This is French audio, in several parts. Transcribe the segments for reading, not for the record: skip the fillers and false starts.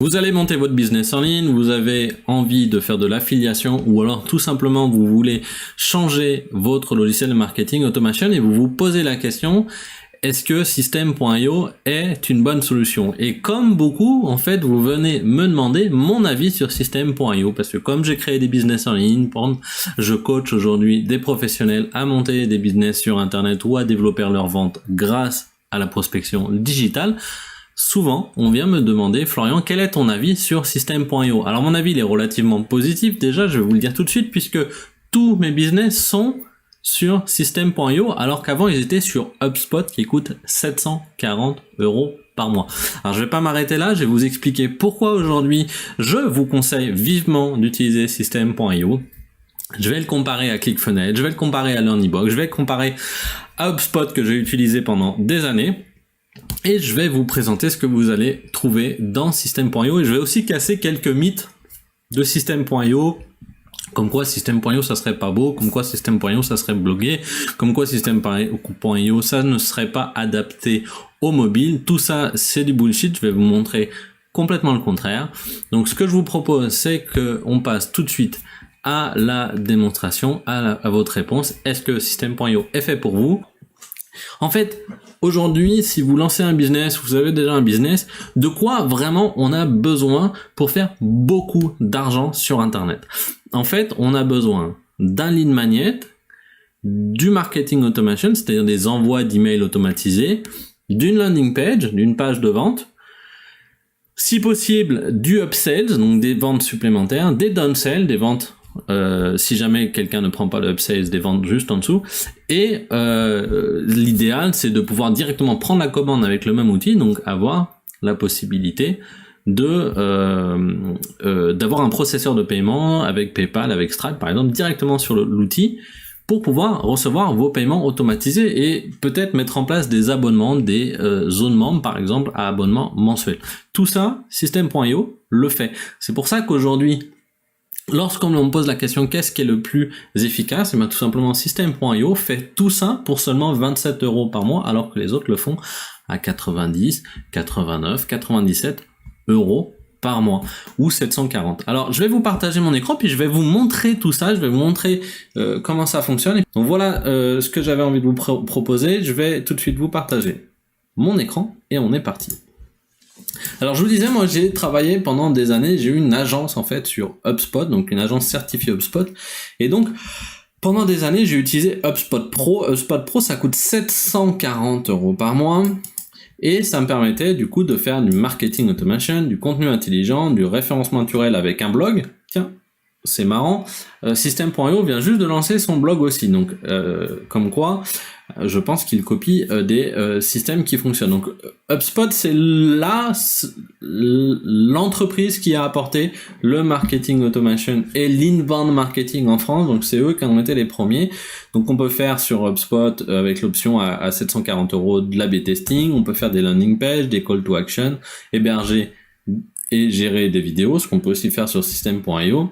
Vous allez monter votre business en ligne, vous avez envie de faire de l'affiliation ou alors tout simplement vous voulez changer votre logiciel de marketing automation et vous vous posez la question, est-ce que System.io est une bonne solution? Et comme beaucoup, en fait, vous venez me demander mon avis sur System.io parce que comme j'ai créé des business en ligne, je coach aujourd'hui des professionnels à monter des business sur Internet ou à développer leur vente grâce à la prospection digitale. Souvent, on vient me demander, Florian, quel est ton avis sur System.io? Alors mon avis, il est relativement positif, déjà, je vais vous le dire tout de suite, puisque tous mes business sont sur System.io, alors qu'avant, ils étaient sur HubSpot, qui coûte 740 € par mois. Alors je vais pas m'arrêter là, je vais vous expliquer pourquoi aujourd'hui, je vous conseille vivement d'utiliser System.io. Je vais le comparer à ClickFunnels, je vais le comparer à LearnyBox, je vais le comparer à HubSpot que j'ai utilisé pendant des années. Et je vais vous présenter ce que vous allez trouver dans System.io et je vais aussi casser quelques mythes de System.io, comme quoi System.io ça serait pas beau, comme quoi System.io ça serait blogué, comme quoi System.io ça ne serait pas adapté au mobile. Tout ça c'est du bullshit, je vais vous montrer complètement le contraire. Donc ce que je vous propose c'est qu'on passe tout de suite à la démonstration, à votre réponse. Est-ce que System.io est fait pour vous? En fait, aujourd'hui, si vous lancez un business, vous avez déjà un business, de quoi vraiment on a besoin pour faire beaucoup d'argent sur Internet? En fait, on a besoin d'un lead magnet, du marketing automation, c'est-à-dire des envois d'emails automatisés, d'une landing page, d'une page de vente, si possible du upsells, donc des ventes supplémentaires, des downsells, des ventes si jamais quelqu'un ne prend pas le upsales, des ventes juste en dessous, et l'idéal c'est de pouvoir directement prendre la commande avec le même outil, donc avoir la possibilité de d'avoir un processeur de paiement avec PayPal, avec Stripe par exemple, directement sur l'outil pour pouvoir recevoir vos paiements automatisés et peut-être mettre en place des abonnements, des zones membres par exemple à abonnement mensuel. Tout ça, System.io le fait. C'est pour ça qu'aujourd'hui, lorsqu'on me pose la question qu'est-ce qui est le plus efficace, et bien tout simplement System.io fait tout ça pour seulement 27 € par mois, alors que les autres le font à 90, 89, 97 € par mois, ou 740. Alors je vais vous partager mon écran, puis je vais vous montrer tout ça, je vais vous montrer comment ça fonctionne. Donc voilà ce que j'avais envie de vous proposer, je vais tout de suite vous partager mon écran, et on est parti. Alors je vous disais, moi j'ai travaillé pendant des années, j'ai eu une agence en fait sur HubSpot, donc une agence certifiée HubSpot, et donc pendant des années j'ai utilisé HubSpot Pro. HubSpot Pro ça coûte 740 € par mois, et ça me permettait du coup de faire du marketing automation, du contenu intelligent, du référencement naturel avec un blog. Tiens, c'est marrant, System.io vient juste de lancer son blog aussi, donc comme quoi je pense qu'il copie des systèmes qui fonctionnent. Donc HubSpot c'est l'entreprise qui a apporté le marketing automation et l'inbound marketing en France, donc c'est eux qui ont été les premiers. Donc on peut faire sur HubSpot avec l'option à 740 € de l'A/B testing, on peut faire des landing pages, des call to action, héberger et gérer des vidéos, ce qu'on peut aussi faire sur System.io.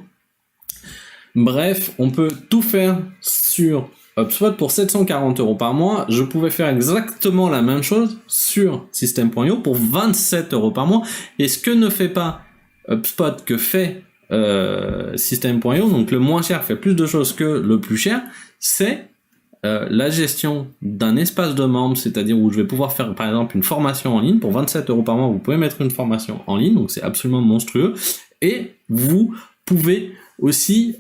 Bref, on peut tout faire sur HubSpot pour 740 € par mois. Je pouvais faire exactement la même chose sur System.io pour 27 € par mois. Et ce que ne fait pas HubSpot que fait System.io, donc le moins cher fait plus de choses que le plus cher, c'est la gestion d'un espace de membres, c'est-à-dire où je vais pouvoir faire par exemple une formation en ligne. Pour 27 € par mois, vous pouvez mettre une formation en ligne, donc c'est absolument monstrueux. Et vous pouvez aussi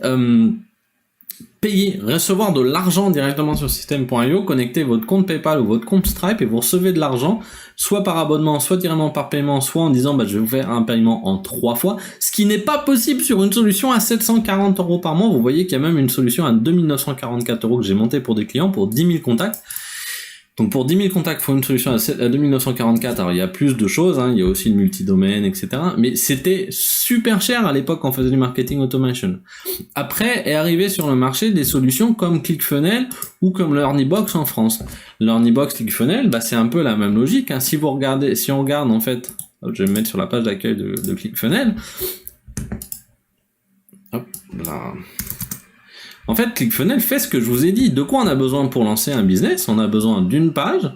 payer, recevoir de l'argent directement sur System.io, connecter votre compte PayPal ou votre compte Stripe et vous recevez de l'argent, soit par abonnement, soit directement par paiement, soit en disant je vais vous faire un paiement en 3 fois, ce qui n'est pas possible sur une solution à 740 € par mois. Vous voyez qu'il y a même une solution à 2944 € que j'ai montée pour des clients pour 10 000 contacts. Donc pour 10 000 contacts, il faut une solution à 2944. Alors il y a plus de choses, il y a aussi le multidomaine, etc. Mais c'était super cher à l'époque quand on faisait du marketing automation. Après est arrivé sur le marché des solutions comme ClickFunnels ou comme LearnyBox en France. LearnyBox, ClickFunnels, c'est un peu la même logique. Si on regarde en fait, je vais me mettre sur la page d'accueil de ClickFunnels. Hop là. En fait, ClickFunnels fait ce que je vous ai dit. De quoi on a besoin pour lancer un business? On a besoin d'une page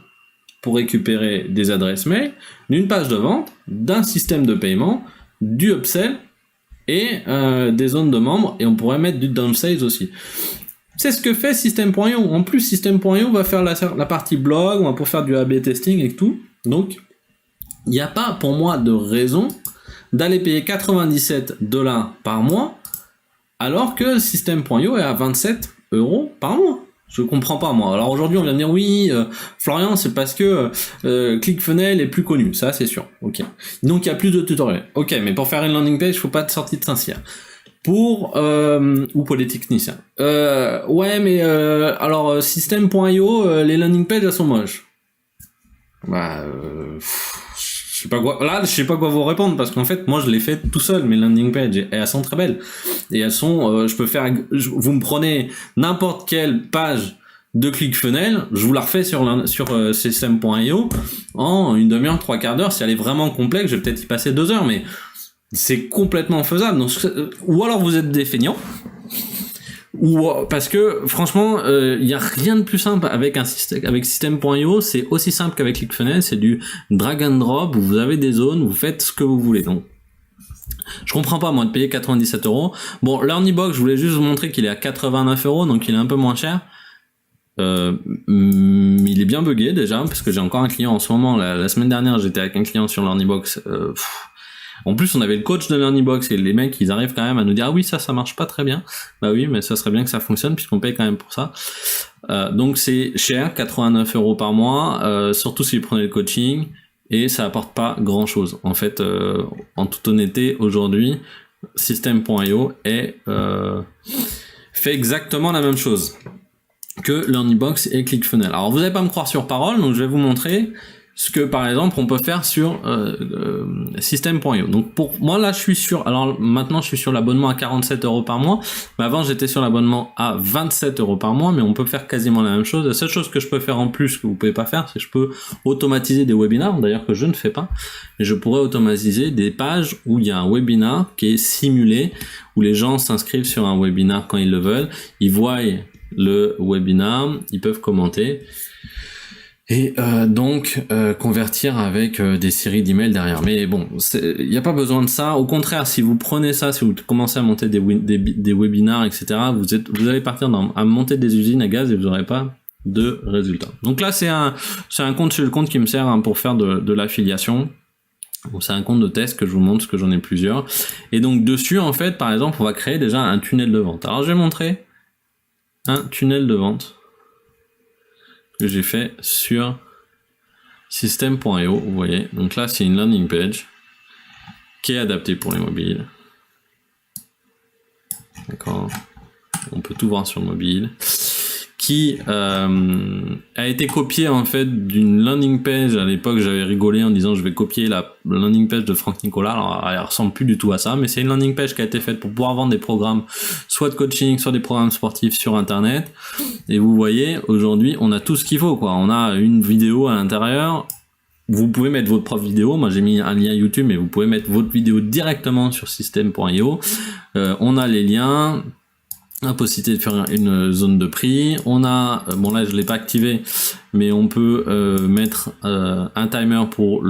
pour récupérer des adresses mail, d'une page de vente, d'un système de paiement, du upsell et des zones de membres, et on pourrait mettre du downside aussi. C'est ce que fait System.io. En plus, System.io va faire la partie blog, on va pour faire du A/B testing et tout. Donc, il n'y a pas pour moi de raison d'aller payer 97 $ par mois alors que System.io est à 27 € par mois. Je comprends pas, moi. Alors aujourd'hui, on vient me dire, oui, Florian, c'est parce que ClickFunnels est plus connu. Ça, c'est sûr. Ok. Donc, il y a plus de tutoriels. Ok, mais pour faire une landing page, il faut pas de sortie de Saint-Cyr. Ou Polytechnicien. Ouais, mais alors, System.io, les landing pages, elles sont moches. Bah, je sais pas quoi. Là, je sais pas quoi vous répondre parce qu'en fait, moi, je l'ai fait tout seul, mes landing pages, et elles sont très belles. Et elles sont, vous me prenez n'importe quelle page de ClickFunnels, je vous la refais sur System.io en une demi-heure, 3/4 d'heure. Si elle est vraiment complexe, je vais peut-être y passer 2 heures, mais c'est complètement faisable. Donc, ou alors vous êtes des feignants, ou parce que franchement, il y a rien de plus simple avec System.io. C'est aussi simple qu'avec ClickFunnels. C'est du drag and drop. Vous avez des zones, vous faites ce que vous voulez. Donc, je comprends pas moi de payer 97 €. Bon, l'Earnybox, je voulais juste vous montrer qu'il est à 89 €, donc il est un peu moins cher. Il est bien buggé déjà, parce que j'ai encore un client en ce moment. La semaine dernière, j'étais avec un client sur l'Earnybox. En plus, on avait le coach de l'Earnybox et les mecs, ils arrivent quand même à nous dire, ah oui, ça marche pas très bien. Bah oui, mais ça serait bien que ça fonctionne puisqu'on paye quand même pour ça. Donc c'est cher, 89 € par mois, surtout si vous prenez le coaching, et ça apporte pas grand chose. En fait, en toute honnêteté, aujourd'hui, System.io fait exactement la même chose que l'Earnybox et ClickFunnels. Alors vous n'allez pas me croire sur parole, donc je vais vous montrer ce que par exemple on peut faire sur System.io. Donc pour moi là maintenant je suis sur l'abonnement à 47 € par mois, mais avant j'étais sur l'abonnement à 27 € par mois, mais on peut faire quasiment la même chose. La seule chose que je peux faire en plus que vous pouvez pas faire, c'est que je peux automatiser des webinars, d'ailleurs que je ne fais pas, mais je pourrais automatiser des pages où il y a un webinar qui est simulé, où les gens s'inscrivent sur un webinar quand ils le veulent, ils voient le webinar, ils peuvent commenter, et donc convertir avec des séries d'emails derrière. Mais bon, il n'y a pas besoin de ça. Au contraire, si vous prenez ça, si vous commencez à monter des webinars, etc., vous allez partir à monter des usines à gaz et vous n'aurez pas de résultats. Donc là, c'est un compte sur le compte qui me sert pour faire de l'affiliation. Bon, c'est un compte de test que je vous montre, parce que j'en ai plusieurs. Et donc dessus, en fait, par exemple, on va créer déjà un tunnel de vente. Alors je vais montrer un tunnel de vente que j'ai fait sur System.io, vous voyez. Donc là, c'est une landing page qui est adaptée pour les mobiles. D'accord. On peut tout voir sur le mobile. Qui a été copié en fait d'une landing page. À l'époque, j'avais rigolé en disant je vais copier la landing page de Franck Nicolas. Alors elle ressemble plus du tout à ça, mais c'est une landing page qui a été faite pour pouvoir vendre des programmes, soit de coaching, soit des programmes sportifs sur internet. Et vous voyez, aujourd'hui, on a tout ce qu'il faut, quoi. On a une vidéo à l'intérieur. Vous pouvez mettre votre propre vidéo. Moi, j'ai mis un lien YouTube, mais vous pouvez mettre votre vidéo directement sur System.io. On a les liens. La possibilité de faire une zone de prix. On a, bon là je l'ai pas activé, mais on peut mettre un timer pour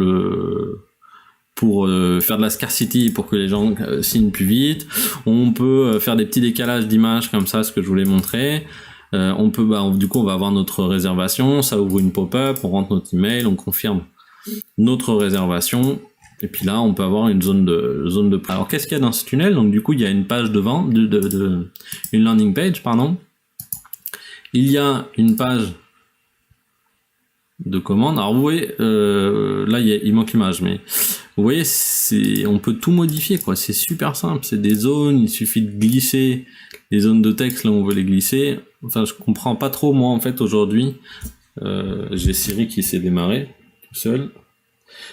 faire de la scarcity pour que les gens signent plus vite. On peut faire des petits décalages d'images comme ça, ce que je voulais montrer. On peut, du coup on va avoir notre réservation, ça ouvre une pop-up, on rentre notre email, on confirme notre réservation. Et puis là, on peut avoir une zone de prix. Alors, qu'est-ce qu'il y a dans ce tunnel? Donc, du coup, il y a une page de vente, une landing page, pardon. Il y a une page de commande. Alors, vous voyez, là, il manque l'image, mais vous voyez, on peut tout modifier, quoi. C'est super simple. C'est des zones. Il suffit de glisser les zones de texte là où on veut les glisser. Enfin, je comprends pas trop, moi, en fait, aujourd'hui. J'ai Siri qui s'est démarré tout seul.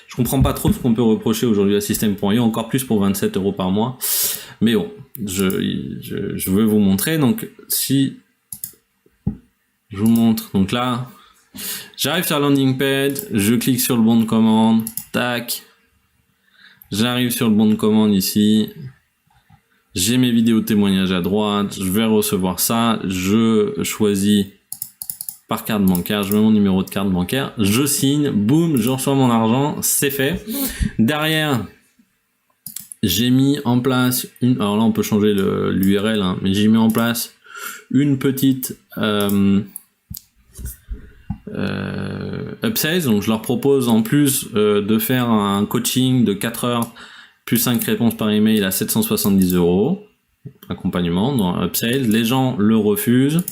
Je comprends pas trop ce qu'on peut reprocher aujourd'hui à System.io, encore plus pour 27 € par mois. Mais bon, je veux vous montrer. Donc, si je vous montre, donc là, j'arrive sur la landing page, je clique sur le bon de commande, tac, j'arrive sur le bon de commande ici, j'ai mes vidéos témoignages à droite, je vais recevoir ça, je choisis par carte bancaire, je mets mon numéro de carte bancaire, je signe, boum, je reçois mon argent, c'est fait. Derrière, j'ai mis en place alors là on peut changer l'URL, hein, mais j'ai mis en place une petite upsales, donc je leur propose en plus de faire un coaching de 4 heures plus 5 réponses par email à 770 €, accompagnement dans upsales. Les gens le refusent,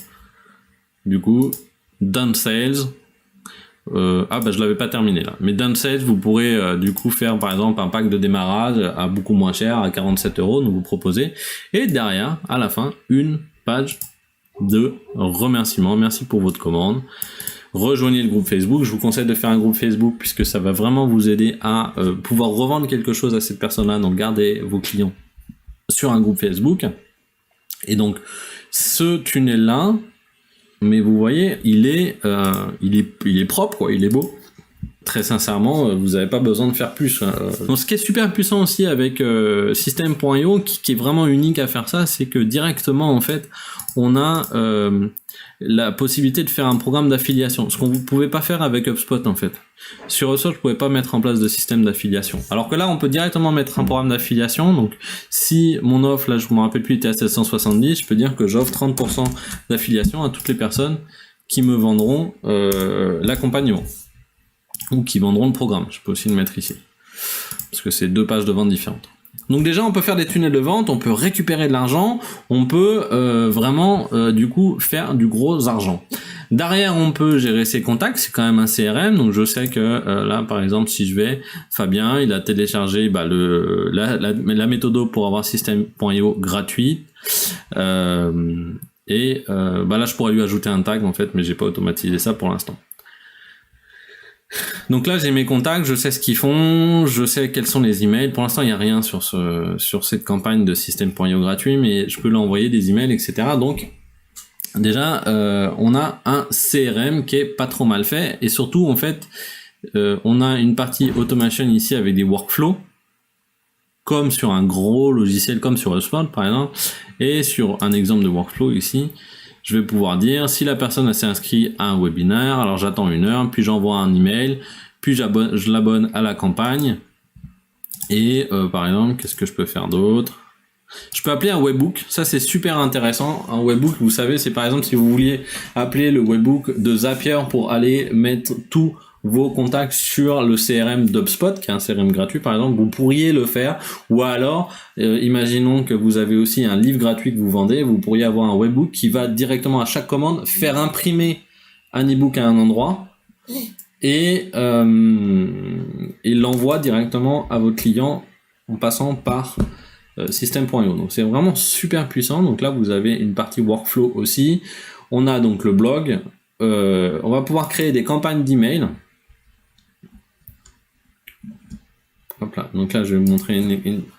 du coup downsales. Je l'avais pas terminé là. Mais downsales, vous pourrez du coup faire par exemple un pack de démarrage à beaucoup moins cher, à 47 €, donc vous proposez. Et derrière, à la fin, une page de remerciement. Merci pour votre commande. Rejoignez le groupe Facebook. Je vous conseille de faire un groupe Facebook puisque ça va vraiment vous aider à pouvoir revendre quelque chose à cette personne-là. Donc gardez vos clients sur un groupe Facebook. Et donc ce tunnel-là, mais vous voyez, il est propre, quoi, il est beau. Très sincèrement, vous n'avez pas besoin de faire plus. Donc, ce qui est super puissant aussi avec System.io, qui est vraiment unique à faire ça, c'est que directement, en fait, on a la possibilité de faire un programme d'affiliation, ce qu'on ne pouvait pas faire avec HubSpot, en fait. Sur HubSpot, je ne pouvais pas mettre en place de système d'affiliation. Alors que là, on peut directement mettre un programme d'affiliation. Donc, si mon offre, là, je ne me rappelle plus, était à 770, je peux dire que j'offre 30% d'affiliation à toutes les personnes qui me vendront l'accompagnement ou qui vendront le programme. Je peux aussi le mettre ici parce que c'est 2 pages de vente différentes. Donc déjà, on peut faire des tunnels de vente, on peut récupérer de l'argent, on peut vraiment du coup faire du gros argent. Derrière, on peut gérer ses contacts, c'est quand même un CRM, donc je sais que là, par exemple, si je vais, Fabien, il a téléchargé la méthode pour avoir System.io gratuite, là, je pourrais lui ajouter un tag en fait, mais j'ai pas automatisé ça pour l'instant. Donc là, j'ai mes contacts, je sais ce qu'ils font, je sais quels sont les emails. Pour l'instant, il n'y a rien sur cette campagne de System.io gratuit, mais je peux leur envoyer des emails, etc. Donc, déjà, on a un CRM qui est pas trop mal fait. Et surtout, en fait, on a une partie automation ici avec des workflows, comme sur un gros logiciel, comme sur HubSpot, par exemple. Et sur un exemple de workflow ici, je vais pouvoir dire si la personne s'est inscrite à un webinaire, alors j'attends 1 heure, puis j'envoie un email, puis je l'abonne à la campagne. Et par exemple, qu'est-ce que je peux faire d'autre? Je peux appeler un webbook, ça c'est super intéressant. Un webbook, vous savez, c'est par exemple si vous vouliez appeler le webbook de Zapier pour aller mettre tous vos contacts sur le CRM d'HubSpot, qui est un CRM gratuit par exemple, vous pourriez le faire. Ou alors, imaginons que vous avez aussi un livre gratuit que vous vendez, vous pourriez avoir un webbook qui va directement à chaque commande faire imprimer un ebook à un endroit et il l'envoie directement à votre client en passant par System.io. Donc c'est vraiment super puissant. Donc là vous avez une partie workflow aussi. On a donc le blog. On va pouvoir créer des campagnes d'email. Hop là. Donc là, je vais vous montrer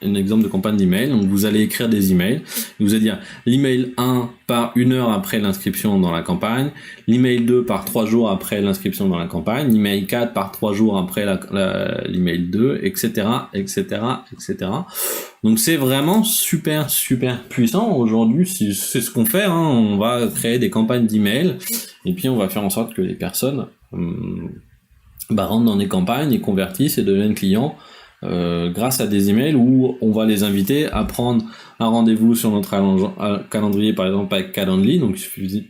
un exemple de campagne d'email. Donc vous allez écrire des emails. Vous allez dire l'email 1 part 1 heure après l'inscription dans la campagne, l'email 2 part 3 jours après l'inscription dans la campagne, l'email 4 part 3 jours après l'email 2, etc., etc., etc. Donc c'est vraiment super puissant. Aujourd'hui, c'est ce qu'on fait. On va créer des campagnes d'email et puis on va faire en sorte que les personnes rentrent dans des campagnes et convertissent et deviennent clients. Grâce à des emails où on va les inviter à prendre un rendez-vous sur notre calendrier, par exemple avec Calendly. Donc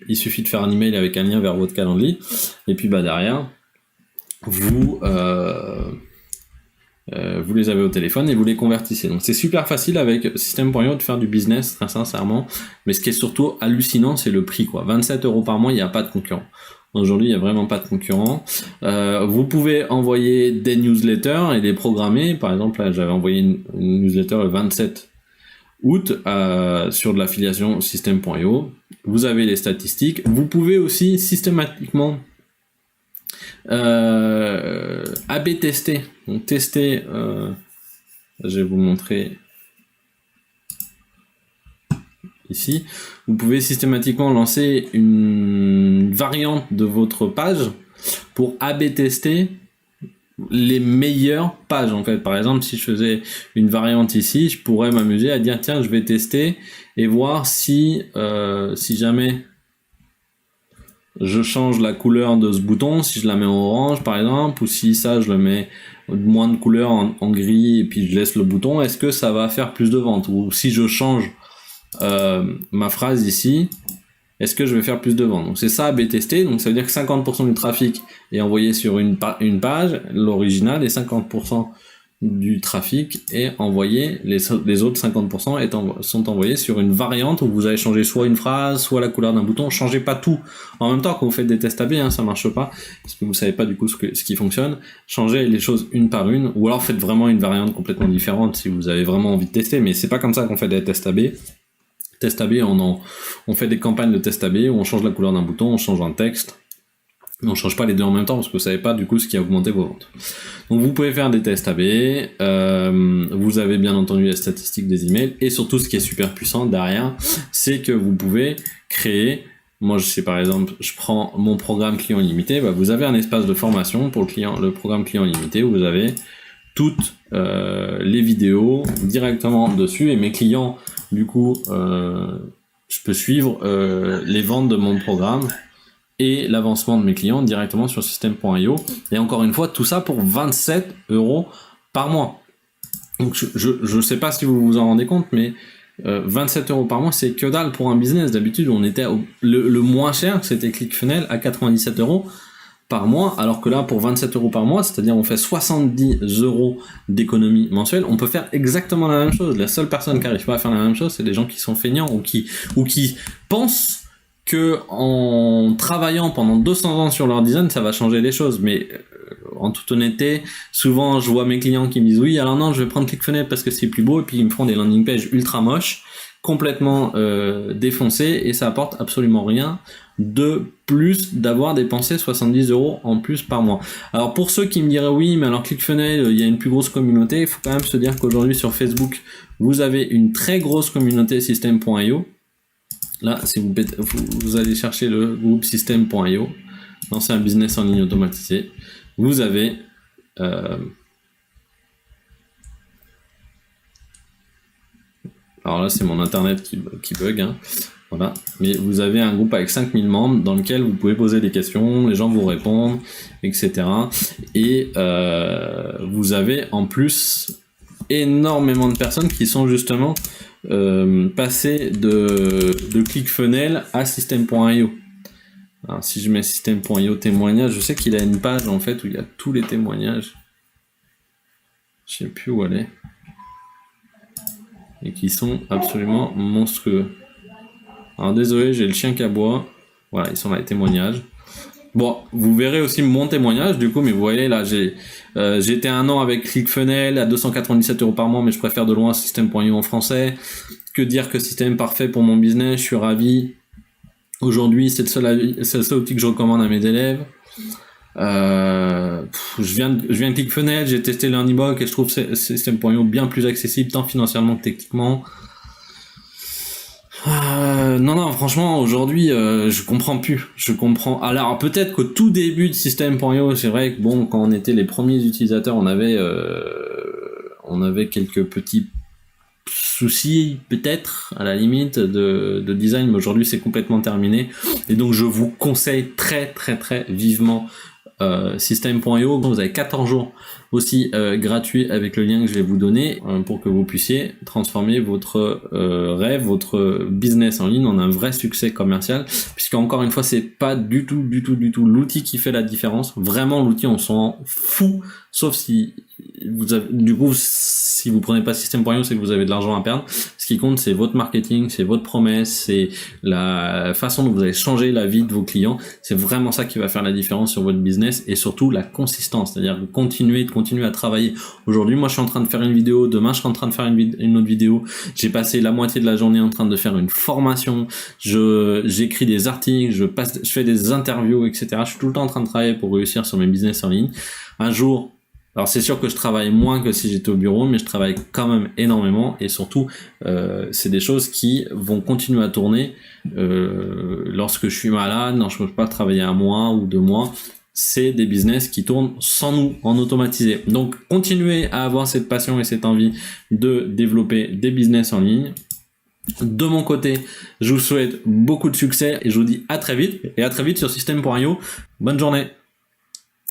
il suffit de faire un email avec un lien vers votre Calendly et puis derrière vous les avez au téléphone et vous les convertissez. Donc c'est super facile avec System.io de faire du business, très sincèrement. Mais ce qui est surtout hallucinant, c'est le prix, quoi. 27 € par mois, il n'y a pas de concurrent. Aujourd'hui, il n'y a vraiment pas de concurrent. Vous pouvez envoyer des newsletters et les programmer. Par exemple, là, j'avais envoyé une newsletter le 27 août sur de l'affiliation System.io. Vous avez les statistiques. Vous pouvez aussi systématiquement A/B tester. Donc tester, je vais vous montrer ici. Vous pouvez systématiquement lancer une variante de votre page pour A/B tester les meilleures pages en fait. Par exemple, si je faisais une variante ici, je pourrais m'amuser à dire tiens, je vais tester et voir si jamais je change la couleur de ce bouton, si je la mets en orange par exemple, ou si ça je le mets moins de couleur en gris et puis je laisse le bouton, est-ce que ça va faire plus de ventes? Ou si je change ma phrase ici, est-ce que je vais faire plus de ventes? Donc c'est ça A/B tester, donc ça veut dire que 50% du trafic est envoyé sur une page, l'original, et 50% du trafic est envoyé, les autres 50% sont envoyés sur une variante où vous allez changer soit une phrase, soit la couleur d'un bouton. Changez pas tout en même temps quand vous faites des tests A/B, ça marche pas, parce que vous savez pas du coup ce qui fonctionne. Changez les choses une par une, ou alors faites vraiment une variante complètement différente si vous avez vraiment envie de tester, mais c'est pas comme ça qu'on fait des tests A/B. Test A/B, on fait des campagnes de test A/B où on change la couleur d'un bouton, on change un texte, mais on change pas les deux en même temps parce que vous savez pas du coup ce qui a augmenté vos ventes. Donc vous pouvez faire des tests A/B, vous avez bien entendu les statistiques des emails, et surtout ce qui est super puissant derrière, c'est que vous pouvez créer, moi je sais par exemple, je prends mon programme client illimité, vous avez un espace de formation pour le programme client illimité où vous avez toutes les vidéos directement dessus, et mes clients, du coup, je peux suivre les ventes de mon programme et l'avancement de mes clients directement sur System.io. Et encore une fois, tout ça pour 27 € par mois. Donc je sais pas si vous vous en rendez compte, mais 27 € par mois, c'est que dalle pour un business. D'habitude, on était le moins cher, c'était ClickFunnels à 97 € par mois, alors que là, pour 27 € par mois, c'est-à-dire on fait 70 € d'économie mensuelle, on peut faire exactement la même chose. La seule personne qui n'arrive pas à faire la même chose, c'est les gens qui sont feignants ou qui pensent que en travaillant pendant 200 ans sur leur design, ça va changer les choses. Mais en toute honnêteté, souvent je vois mes clients qui me disent oui, alors non, je vais prendre ClickFunnels parce que c'est plus beau, et puis ils me font des landing pages ultra moches, complètement défoncées, et ça apporte absolument rien de plus d'avoir dépensé 70 € en plus par mois. Alors pour ceux qui me diraient oui, mais alors ClickFunnels, il y a une plus grosse communauté, il faut quand même se dire qu'aujourd'hui sur Facebook, vous avez une très grosse communauté System.io. Là, si vous allez chercher le groupe System.io, lancer un business en ligne automatisé, vous avez alors là c'est mon internet qui bug, voilà, mais vous avez un groupe avec 5000 membres dans lequel vous pouvez poser des questions, les gens vous répondent, etc. Et vous avez en plus énormément de personnes qui sont justement passées de ClickFunnels à System.io. Alors si je mets System.io témoignages, je sais qu'il a une page en fait où il y a tous les témoignages. Je sais plus où elle est. Et qui sont absolument monstrueux. Alors désolé, j'ai le chien qui aboie. Voilà, ils sont là, les témoignages. Bon, vous verrez aussi mon témoignage du coup, mais vous voyez là, j'ai été 1 an avec ClickFunnels à 297 € par mois, mais je préfère de loin System.io en français. Que dire que System parfait pour mon business, je suis ravi. Aujourd'hui, c'est le seul outil que je recommande à mes élèves. Je viens de ClickFunnels, j'ai testé Learnybox et je trouve System.io bien plus accessible tant financièrement que techniquement. Non, franchement, aujourd'hui, je comprends plus. Alors, peut-être qu'au tout début de System.io, c'est vrai que bon, quand on était les premiers utilisateurs, on avait quelques petits soucis, peut-être, à la limite, de design, mais aujourd'hui, c'est complètement terminé. Et donc, je vous conseille très, très, très vivement System.io. Vous avez 14 jours aussi gratuits avec le lien que je vais vous donner pour que vous puissiez transformer votre rêve, votre business en ligne en un vrai succès commercial, puisque encore une fois c'est pas du tout l'outil qui fait la différence. Vraiment l'outil on s'en fout, sauf si si vous prenez pas System.io, c'est que vous avez de l'argent à perdre. Ce qui compte, c'est votre marketing, c'est votre promesse, c'est la façon dont vous allez changer la vie de vos clients. C'est vraiment ça qui va faire la différence sur votre business, et surtout la consistance, c'est-à-dire continuer à travailler. Aujourd'hui, moi, je suis en train de faire une vidéo. Demain, je serai en train de faire une autre vidéo. J'ai passé la moitié de la journée en train de faire une formation. J'écris des articles, je fais des interviews, etc. Je suis tout le temps en train de travailler pour réussir sur mes business en ligne. Un jour, alors c'est sûr que je travaille moins que si j'étais au bureau, mais je travaille quand même énormément, et surtout c'est des choses qui vont continuer à tourner lorsque je suis malade, non, je ne peux pas travailler 1 mois ou 2 mois. C'est des business qui tournent sans nous, en automatisé. Donc continuez à avoir cette passion et cette envie de développer des business en ligne. De mon côté, je vous souhaite beaucoup de succès et je vous dis à très vite, et à très vite sur System.io. Bonne journée.